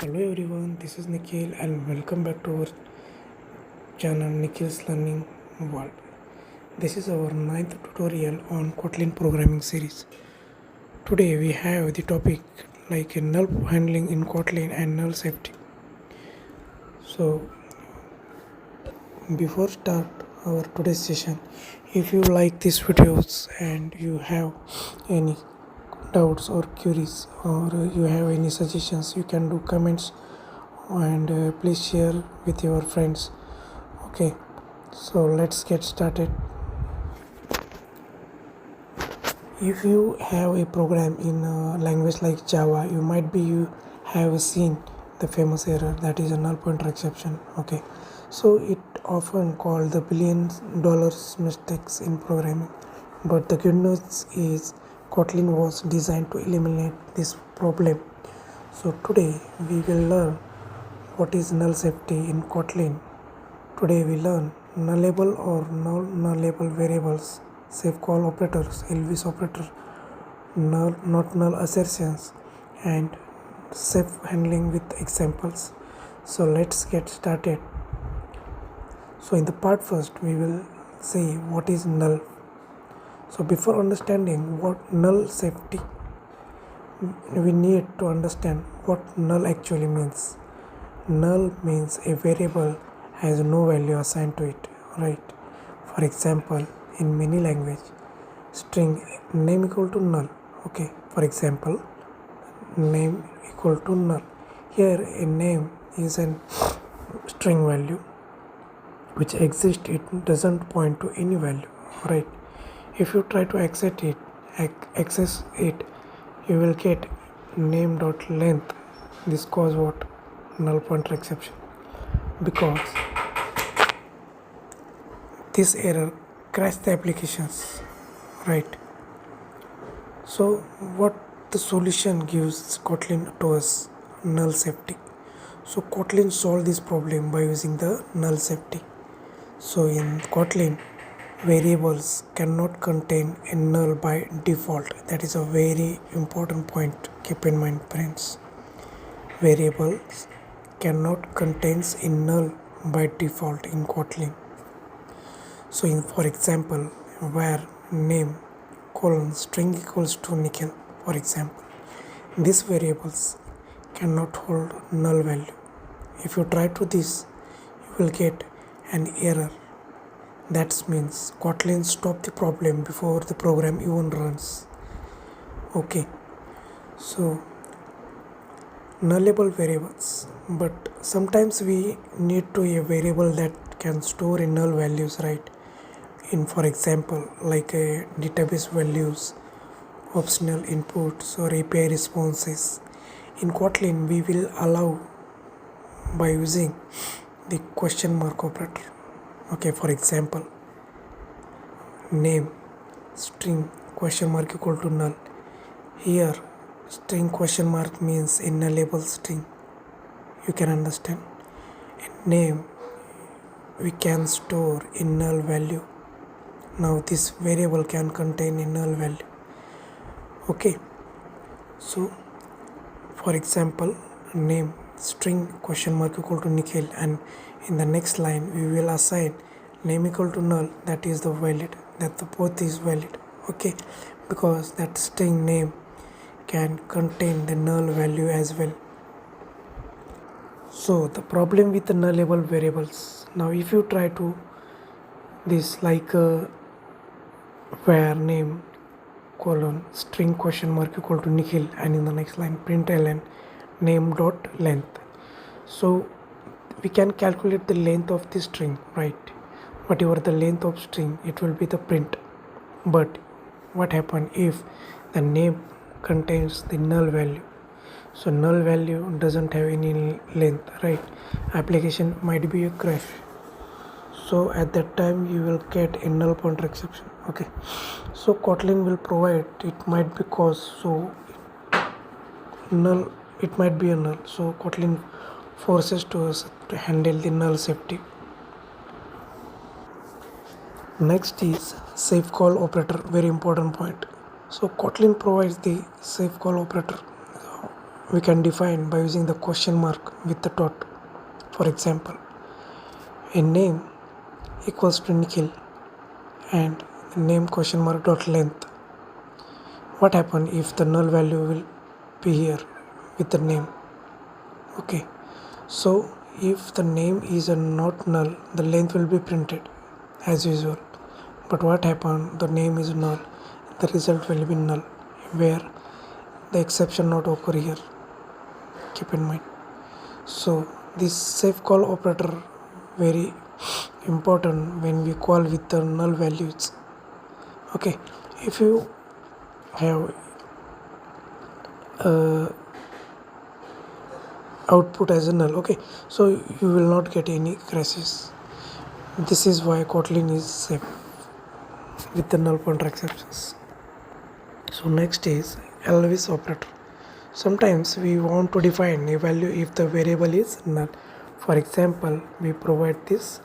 Hello everyone, this is Nikhil and welcome back to our channel Nikhil's Learning World. This is our 9th tutorial on Kotlin Programming series. Today we have the topic like a null handling in Kotlin and null safety. So before start our today's session, if you like these videos and you have any doubts or queries or you have any suggestions, you can do comments and please share with your friends. Okay, so let's get started. If you have a program in a language like Java, you have seen the famous error that is a null pointer exception. Okay, so it often called the $1 billion mistakes in programming, but the good news is Kotlin was designed to eliminate this problem. So today we will learn what is null safety in Kotlin. Today we learn nullable or non-nullable variables, safe call operators, Elvis operator, not null assertions, and safe handling with examples. So let's get started. So in the part first we will say what is null. So before understanding what null safety, we need to understand what null actually means. Null means a variable has no value assigned to it, right? For example, in many language, string name equal to null. Okay, for example, name equal to null. Here a name is an string value which exists, it doesn't point to any value, right? If you try to access it, you will get name.length. This cause what? Null pointer exception, because this error crashed the applications, right? So what the solution gives Kotlin to us? Null safety. So Kotlin solved this problem by using the null safety. So in Kotlin, variables cannot contain a null by default. That is a very important point. Keep in mind, friends. Variables cannot contain a null by default in Kotlin. So for example, where name string equals to Nikhil, for example, these variables cannot hold null value. If you try to this, you will get an error. That means Kotlin stop the problem before the program even runs. Okay, so nullable variables, but sometimes we need to a variable that can store in null values, right? In for example, like a database values, optional inputs or API responses. In Kotlin we will allow by using the question mark operator. Okay, for example, name string question mark equal to null. Here string question mark means a nullable string, you can understand. In name we can store in null value. Now this variable can contain a null value. Okay, so for example, name string question mark equal to Nikhil, and in the next line we will assign name equal to null, that is the valid, that the both is valid. Okay, because that string name can contain the null value as well. So the problem with the nullable variables, now if you try to this like where name string question mark equal to Nikhil, and in the next line println name dot length. So we can calculate the length of the string, right? Whatever the length of string, it will be the print. But what happen if the name contains the null value? So null value doesn't have any length, right? Application might be a crash. So at that time you will get a null pointer exception. Okay, so Kotlin will provide, it might be cause, so null, it might be a null. So Kotlin forces to us to handle the null safety. Next is safe call operator, very important point. So Kotlin provides the safe call operator. we can define by using the question mark with the dot. For example, a name equals to Nikhil and name question mark dot length. What happens if the null value will be here with the name? Okay, so if the name is not null, the length will be printed as usual. But what happens, the name is null, the result will be null, where the exception not occur here. Keep in mind. So this safe call operator very important when we call with the null values. Okay, if you have output as a null, okay, so you will not get any crashes. This is why Kotlin is safe with the null pointer exceptions. So next is Elvis operator. Sometimes we want to define a value if the variable is null. For example, we provide this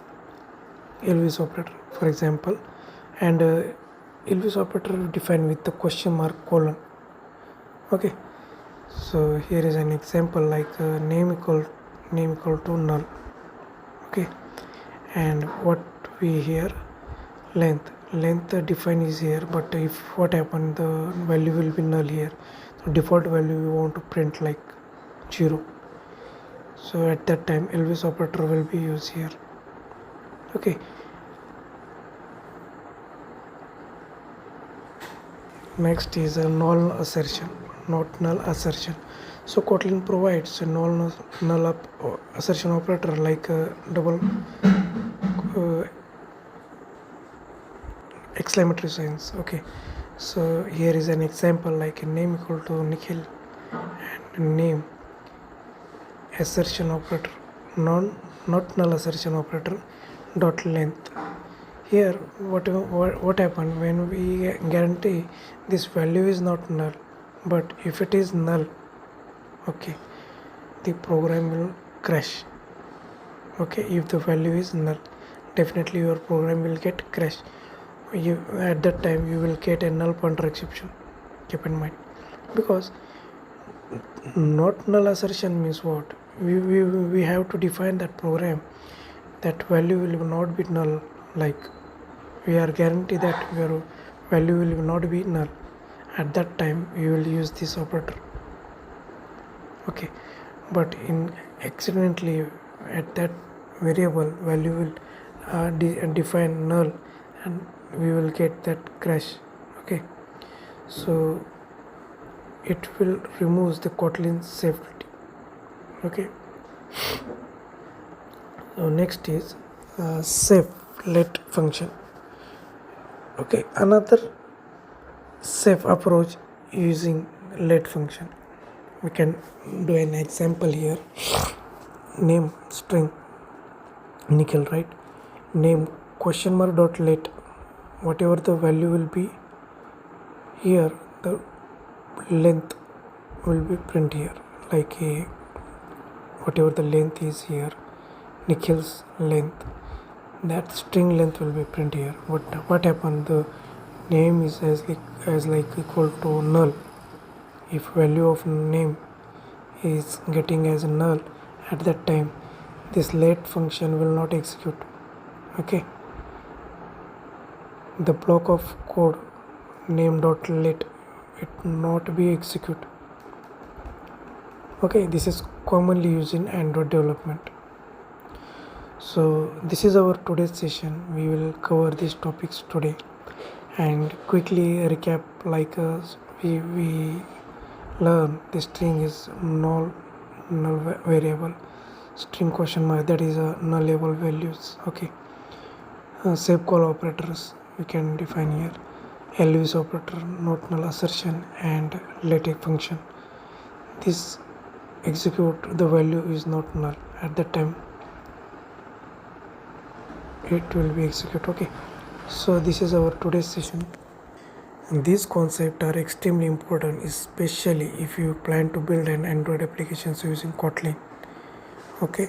Elvis operator, for example, and Elvis operator defined with the question mark colon. Okay, so here is an example like name equal to null. Okay, and what we here length define is here, but if what happen, the value will be null here. So default value we want to print like 0. So at that time Elvis operator will be used here. Okay, next is a null assertion, not null assertion. So Kotlin provides a null assertion operator like a double exclamatory signs. Okay, so here is an example like a name equal to Nikhil and name assertion operator, not null assertion operator dot length. Here what happened when we guarantee this value is not null, but if it is null, okay, the program will crash. Okay, if the value is null, definitely your program will get crash. At that time you will get a null pointer exception. Keep in mind, because not null assertion means what, we have to define that program that value will not be null, like we are guaranteed that your value will not be null. At that time you will use this operator. Okay, but in accidentally at that variable value will define null and we will get that crash. Okay, so it will remove the Kotlin safety. Okay, so next is safe let function. Okay, another safe approach using let function. We can do an example here. Name string Nikhil, right? Name question mark dot let, whatever the value will be here, the length will be print here, like a whatever the length is here, Nikhil's length, that string length will be print here. What happened, the name is as like equal to null. If value of name is getting as null, at that time this let function will not execute. Okay, the block of code name dot let it not be execute. Okay, this is commonly used in Android development. So this is our today's session. We will cover these topics today and quickly recap, like we learn the string is null variable, string question mark, that is a nullable values. Okay, safe call operators we can define here, Elvis operator, not null assertion, and let function. This execute the value is not null, at that time it will be executed. Okay, so this is our today's session. These concepts are extremely important, especially if you plan to build an Android application using Kotlin. Okay,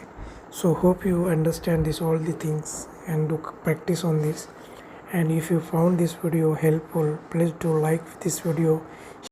so hope you understand this all the things and do practice on this. And if you found this video helpful, please do like this video,